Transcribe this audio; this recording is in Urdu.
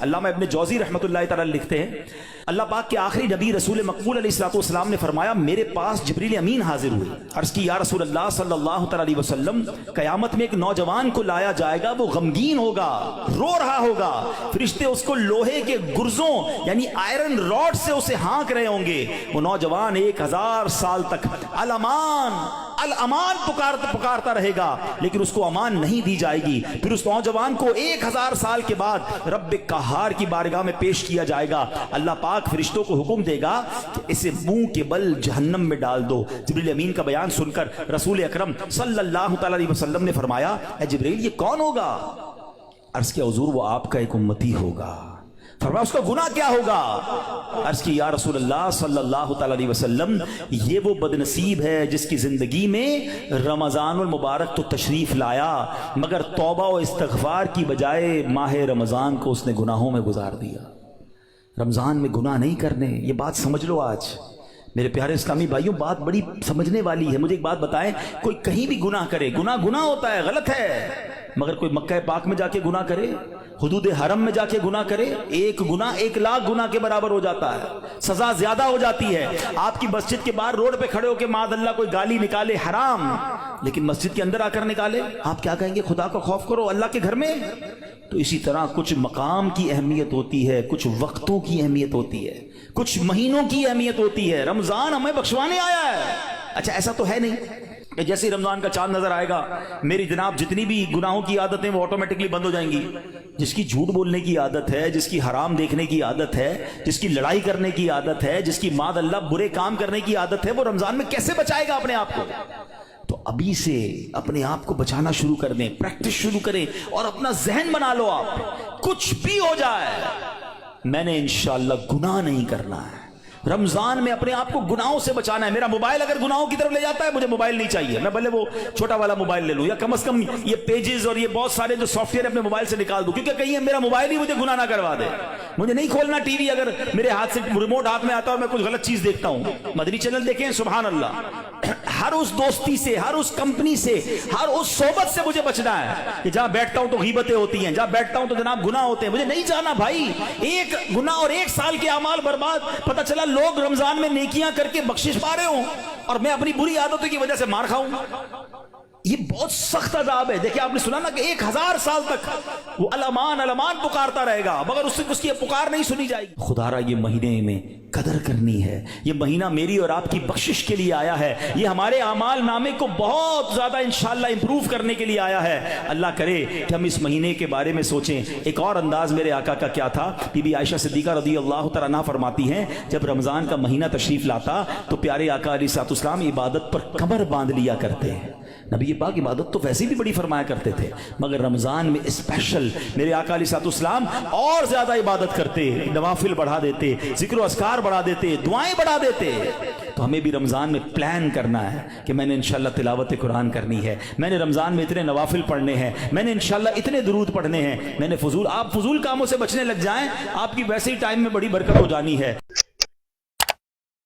علامہ ابن جوزی رحمۃ اللہ تعالی لکھتے ہیں اللہ پاک کے آخری نبی رسول مقبول علیہ الصلوۃ والسلام نے فرمایا میرے پاس جبریل امین حاضر ہوئے، عرض کی یا رسول اللہ صلی اللہ تعالی علیہ وسلم قیامت میں ایک نوجوان کو لایا جائے گا، وہ غمگین ہوگا، رو رہا ہوگا، فرشتے اس کو لوہے کے گرزوں یعنی آئرن راڈ سے اسے ہانک رہے ہوں گے، وہ نوجوان 1000 سال تک الامان پکارتا رہے گا لیکن اس کو امان نہیں دی جائے گی۔ پھر اس نوجوان کو 1000 سال کے بعد رب قہار کی بارگاہ میں پیش کیا جائے گا، اللہ پاک فرشتوں کو حکم دے گا کہ اسے منہ کے بل جہنم میں ڈال دو۔ جبریل امین کا بیان سن کر رسول اکرم صلی اللہ تعالی علیہ وسلم نے فرمایا اے جبریل یہ کون ہوگا؟ عرض کیا حضور وہ آپ کا ایک امتی ہوگا۔ فرمایا اس کا گناہ کیا ہوگا؟ عرض کی یا رسول اللہ صلی اللہ تعالی علیہ وسلم یہ وہ بدنصیب ہے جس کی زندگی میں رمضان المبارک تو تشریف لایا مگر توبہ و استغفار کی بجائے ماہ رمضان کو اس نے گناہوں میں گزار دیا۔ رمضان میں گناہ نہیں کرنے، یہ بات سمجھ لو۔ آج میرے پیارے اسلامی بھائیوں بات بڑی سمجھنے والی ہے۔ مجھے ایک بات بتائیں، کوئی کہیں بھی گناہ کرے، گناہ ہوتا ہے، غلط ہے، مگر کوئی مکہ پاک میں جا کے گناہ کرے، حدود حرم میں جا کے گناہ کرے، ایک گناہ 1,00,000 گناہ کے برابر ہو جاتا ہے، سزا زیادہ ہو جاتی ہے۔ آپ کی مسجد کے باہر روڈ پہ کھڑے ہو کے معاذ اللہ کوئی گالی نکالے حرام، لیکن مسجد کے اندر آ کر نکالے، آپ کیا کہیں گے؟ خدا کا خوف کرو اللہ کے گھر میں۔ تو اسی طرح کچھ مقام کی اہمیت ہوتی ہے، کچھ وقتوں کی اہمیت ہوتی ہے، کچھ مہینوں کی اہمیت ہوتی ہے۔ رمضان ہمیں بخشوانے آیا ہے۔ اچھا ایسا تو ہے نہیں کہ جیسے رمضان کا چاند نظر آئے گا میری جناب جتنی بھی گناہوں کی عادتیں وہ آٹومیٹکلی بند ہو جائیں گی۔ جس کی جھوٹ بولنے کی عادت ہے، جس کی حرام دیکھنے کی عادت ہے، جس کی لڑائی کرنے کی عادت ہے، جس کی معاذ اللہ برے کام کرنے کی عادت ہے، وہ رمضان میں کیسے بچائے گا اپنے آپ کو؟ تو ابھی سے اپنے آپ کو بچانا شروع کر دیں، پریکٹس شروع کریں اور اپنا ذہن بنا لو آپ کچھ بھی ہو جائے میں نے انشاءاللہ گناہ نہیں کرنا ہے۔ رمضان میں اپنے آپ کو گناہوں سے بچانا ہے۔ میرا موبائل اگر گناہوں کی طرف لے جاتا ہے مجھے موبائل نہیں چاہیے، میں بھلے وہ چھوٹا والا موبائل لے لوں یا کم از کم یہ پیجز اور یہ بہت سارے جو سافٹ ویئر اپنے موبائل سے نکال دوں، کیونکہ کہیں میرا موبائل ہی مجھے گناہ نہ کروا دے۔ مجھے نہیں کھولنا ٹی وی اگر میرے ہاتھ سے ریموٹ ہاتھ میں آتا ہے اور میں کچھ غلط چیز دیکھتا ہوں۔ مدنی چینل دیکھیں سبحان اللہ، ہر اس دوستی سے، ہر اس کمپنی سے، ہر اس صحبت سے مجھے بچنا ہے کہ جہاں بیٹھتا ہوں تو غیبتیں ہوتی ہیں، جہاں بیٹھتا ہوں تو جناب گناہ ہوتے ہیں، مجھے نہیں جانا بھائی۔ ایک گناہ اور 1 سال کے اعمال برباد، پتہ چلا لوگ رمضان میں نیکیاں کر کے بخشش پا رہے ہوں اور میں اپنی بری عادتوں کی وجہ سے مار کھاؤں۔ یہ بہت سخت عذاب ہے۔ دیکھیں آپ نے سنا نا کہ 1000 سال تک وہ الامان پکارتا رہے گا مگر اس کی پکار نہیں سنی جائے گی۔ خدا را یہ مہینے میں قدر کرنی ہے، یہ مہینہ میری اور آپ کی بخشش کے لیے آیا ہے، یہ ہمارے اعمال نامے کو بہت زیادہ انشاءاللہ امپروو کرنے کے لیے آیا ہے۔ اللہ کرے کہ ہم اس مہینے کے بارے میں سوچیں۔ ایک اور انداز میرے آقا کا کیا تھا، بی بی عائشہ صدیقہ رضی اللہ تعالیٰ عنہا فرماتی ہیں جب رمضان کا مہینہ تشریف لاتا تو پیارے آقا علیہ الصلوۃ والسلام عبادت پر کمر باندھ لیا کرتے ہیں۔ نبی پاک عبادت تو ویسے بھی بڑی فرمایا کرتے تھے مگر رمضان میں اسپیشل میرے آقا علیہ الصلوۃ والسلام اور زیادہ عبادت کرتے، نوافل بڑھا دیتے، ذکر و اذکار بڑھا دیتے، دعائیں بڑھا دیتے۔ تو ہمیں بھی رمضان میں پلان کرنا ہے کہ میں نے انشاءاللہ تلاوت قرآن کرنی ہے، میں نے رمضان میں اتنے نوافل پڑھنے ہیں، میں نے انشاءاللہ اتنے درود پڑھنے ہیں، میں نے آپ فضول کاموں سے بچنے لگ جائیں، آپ کی ویسے ہی ٹائم میں بڑی برکت ہو جانی ہے۔